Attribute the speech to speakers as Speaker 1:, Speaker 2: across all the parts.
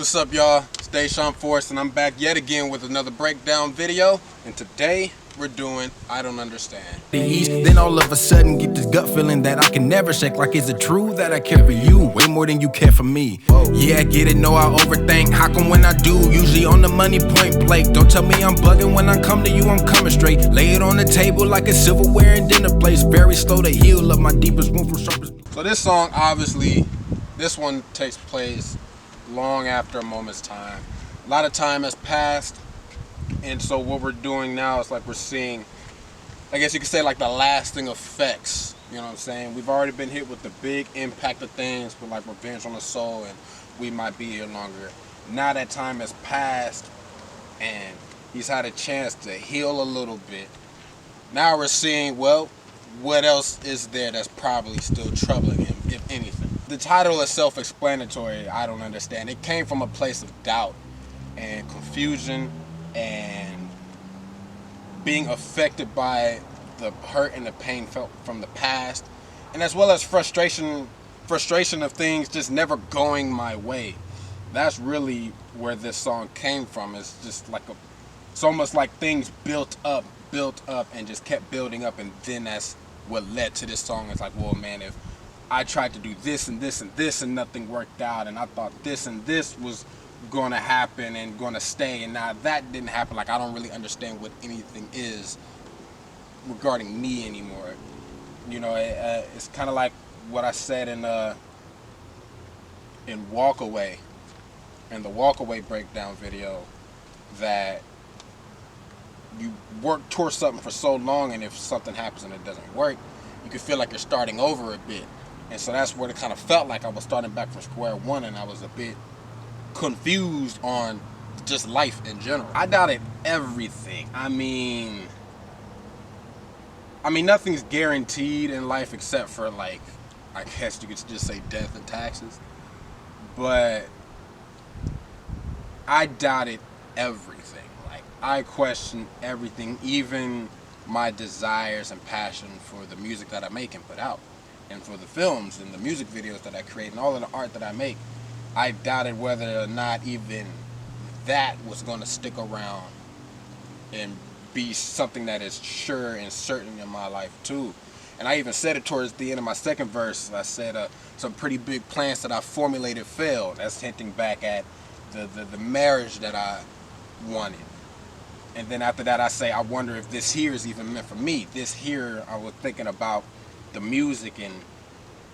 Speaker 1: What's up, y'all? It's Deshaun Forrest, and I'm back yet again with another breakdown video. And today we're doing I Don't Understand.
Speaker 2: Then all of a sudden get this gut feeling that I can never shake. Like, is it true that I care for you way more than you care for me? Yeah, I get it, no, I overthink. How come when I do, usually on the money point blank? Don't tell me I'm bugging when I come to you, I'm coming straight. Lay it on the table like a silverware and dinner place. Very slow to heal, love my deepest wound from sharpest.
Speaker 1: So this song, obviously, this one takes place long after a moment's time. A lot of time has passed, and so what we're doing now is like we're seeing, I guess you could say, like the lasting effects. You know what I'm saying? We've already been hit with the big impact of things with like Revenge on the Soul and We Might Be Here Longer. Now that time has passed and he's had a chance to heal a little bit. Now we're seeing, well, what else is there that's probably still troubling him, if anything. The title is self-explanatory. I don't understand. It came from a place of doubt and confusion and being affected by the hurt and the pain felt from the past, and as well as frustration of things just never going my way. That's really where this song came from. It's just like it's almost like things built up and just kept building up, and then that's what led to this song. It's like, well, man, if I tried to do this and this and this and nothing worked out, and I thought this and this was going to happen and going to stay, and now that didn't happen, like I don't really understand what anything is regarding me anymore. You know, it's kind of like what I said in Walk Away, in the Walk Away breakdown video, that you work towards something for so long, and if something happens and it doesn't work, you can feel like you're starting over a bit. And so that's what it kind of felt like. I was starting back from square one, and I was a bit confused on just life in general. I doubted everything. I mean nothing's guaranteed in life except for, like, I guess you could just say death and taxes. But I doubted everything. Like, I questioned everything, even my desires and passion for the music that I make and put out, and for the films and the music videos that I create and all of the art that I make. I doubted whether or not even that was going to stick around and be something that is sure and certain in my life too. And I even said it towards the end of my second verse. I said some pretty big plans that I formulated failed. That's hinting back at the marriage that I wanted. And then after that I say, I wonder if this here is even meant for me. This here, I was thinking about the music and,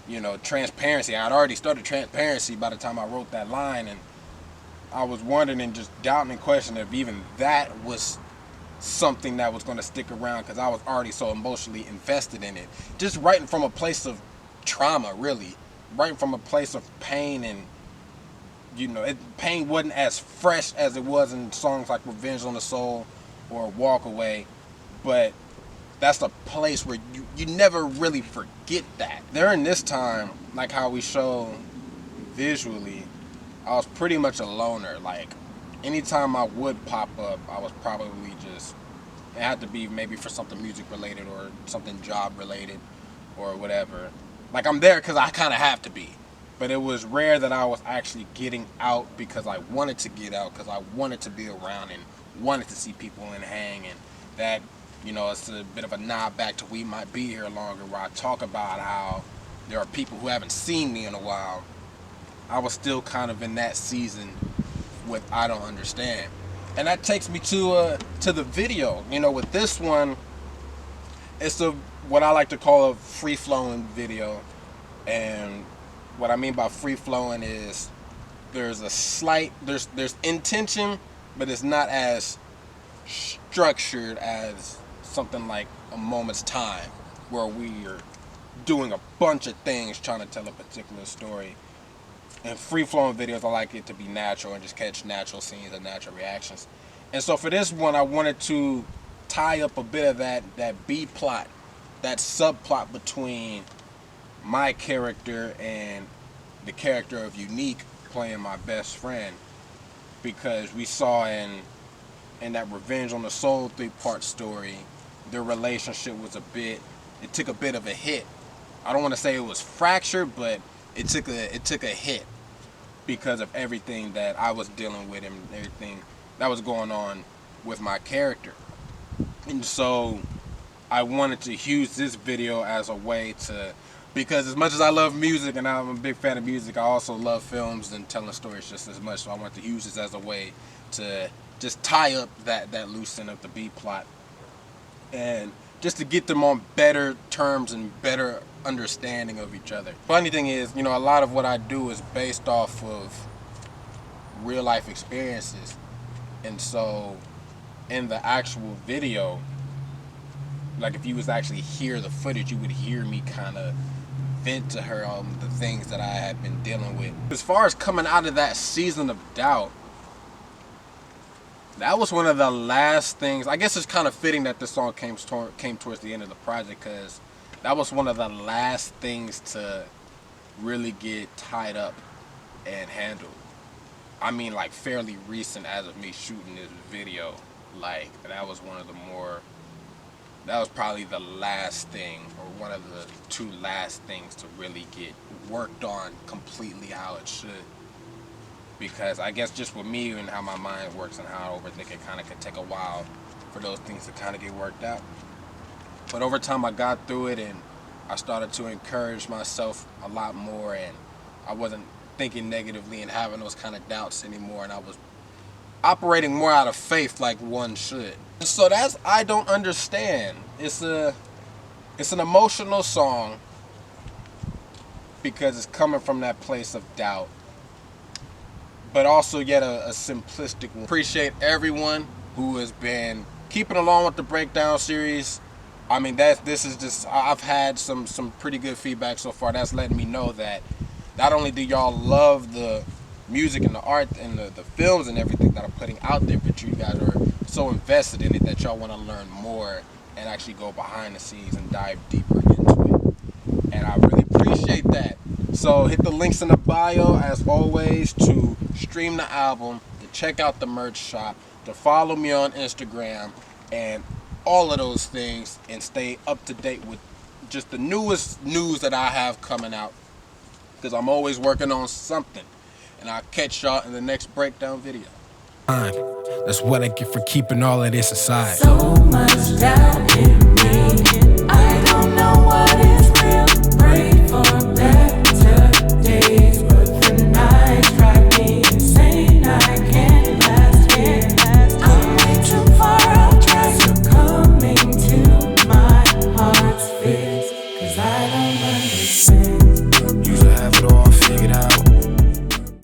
Speaker 1: you know, transparency. I'd already started transparency by the time I wrote that line, and I was wondering and just doubting and questioning if even that was something that was going to stick around, because I was already so emotionally invested in it. Just writing from a place of trauma, really. Writing from a place of pain, and, you know, pain wasn't as fresh as it was in songs like Revenge on the Soul or Walk Away, but that's a place where you never really forget that. During this time, like how we show visually, I was pretty much a loner. Like, anytime I would pop up, I was probably just, it had to be maybe for something music related or something job related or whatever. Like, I'm there because I kind of have to be. But it was rare that I was actually getting out because I wanted to get out, because I wanted to be around and wanted to see people and hang. And that, you know, it's a bit of a nod back to We Might Be Here Longer, where I talk about how there are people who haven't seen me in a while. I was still kind of in that season with I Don't Understand. And that takes me to the video. You know, with this one, it's what I like to call a free-flowing video. And what I mean by free-flowing is there's a slight, there's intention, but it's not as structured as something like A Moment's Time, where we are doing a bunch of things trying to tell a particular story. In free-flowing videos, I like it to be natural and just catch natural scenes and natural reactions. And so for this one, I wanted to tie up a bit of that B plot, that subplot between my character and the character of Unique playing my best friend, because we saw in that Revenge on the Soul 3-part story, their relationship was it took a bit of a hit. I don't want to say it was fractured, but it took a hit. because of everything that I was dealing with and everything that was going on with my character. And so I wanted to use this video as a way to, because as much as I love music and I'm a big fan of music, I also love films and telling stories just as much. So I wanted to use this as a way to just tie up that loose end of the B plot, and just to get them on better terms and better understanding of each other. Funny thing is, you know, a lot of what I do is based off of real life experiences. And so in the actual video, like if you was actually hear the footage, you would hear me kind of vent to her on the things that I had been dealing with. As far as coming out of that season of doubt, that was one of the last things. I guess it's kind of fitting that this song came towards the end of the project, because that was one of the last things to really get tied up and handled. I mean, like fairly recent as of me shooting this video. Like that was one of the more, that was probably the last thing, or one of the two last things to really get worked on completely how it should. Because I guess just with me and how my mind works and how I overthink, it kind of could take a while for those things to kind of get worked out. But over time I got through it, and I started to encourage myself a lot more, and I wasn't thinking negatively and having those kind of doubts anymore, and I was operating more out of faith like one should. So that's I Don't Understand. It's an emotional song because it's coming from that place of doubt, but also yet a simplistic one. Appreciate everyone who has been keeping along with the Breakdown series. I mean, this is just, I've had some pretty good feedback so far. That's letting me know that not only do y'all love the music and the art and the films and everything that I'm putting out there, but you guys are so invested in it that y'all want to learn more and actually go behind the scenes and dive deeper into it. And I really appreciate that. So hit the links in the bio as always to stream the album, to check out the merch shop, to follow me on Instagram, and all of those things, and stay up to date with just the newest news that I have coming out, because I'm always working on something. And I'll catch y'all in the next Breakdown video.
Speaker 2: That's what I get for keeping all of this aside.
Speaker 3: So much doubt in me, I don't know what it is.